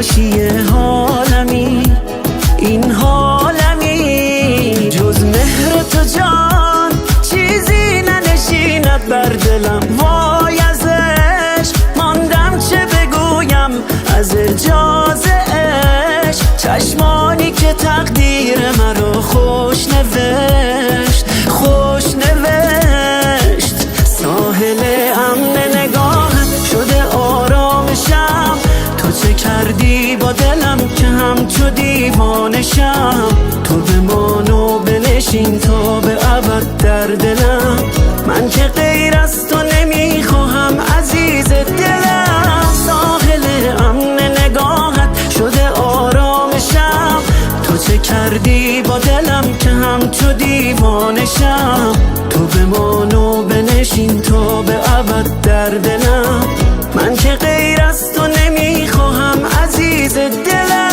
خوشی حالمی، این حالمی. جز مهر تو جان چیزی ننشیند بر دلم. وای از عشق ماندم چه بگویم، از اعجاز عشق. چشمانی که تقدیر مرا خوش نوشت، خوش نوشت. ساحل امن نگاهت شده آرامشم. تو چه کردی با دلم که همچو دیوانشم. تو بمان و بنشین تا به ابد در دلم. من که غیر از تو نمیخواهم عزیز دلم. ساحل امن نگاهت شده آرامشم. تو چه کردی با دلم که همچو دیوانشم. تو بمان و بنشین تا به ابد در دلم. من که غیر از تو نمیخواهم عزیز دلم.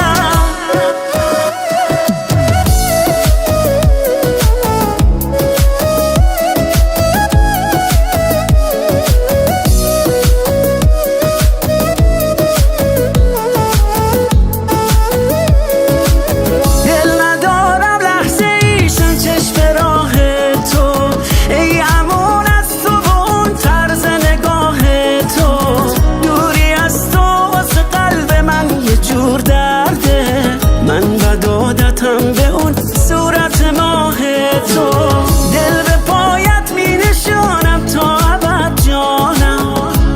به اون صورت ماه تو دل به پایت می نشانم تا ابد جانم.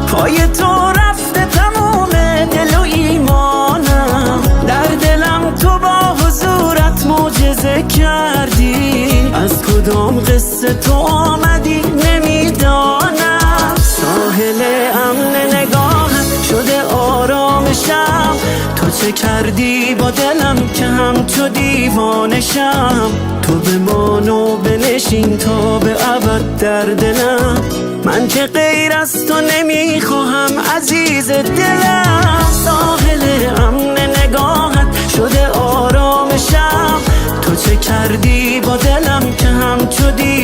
پای تو رفته تموم دل و ایمانم. در دلم تو با حضورت معجزه کردی. از کدام قصه تو آمدی نمیدانم. ساحل امن نگاهت شده آرامشم. تو چه کردی با دلم که همچو دیوانشم. تو بمان و بنشین تا به ابد در دلم. من که غیر از تو نمیخواهم عزیز دلم. ساحل امن نگاهت شده آرامشم. تو چه کردی با دلم که همچو دیوانشم.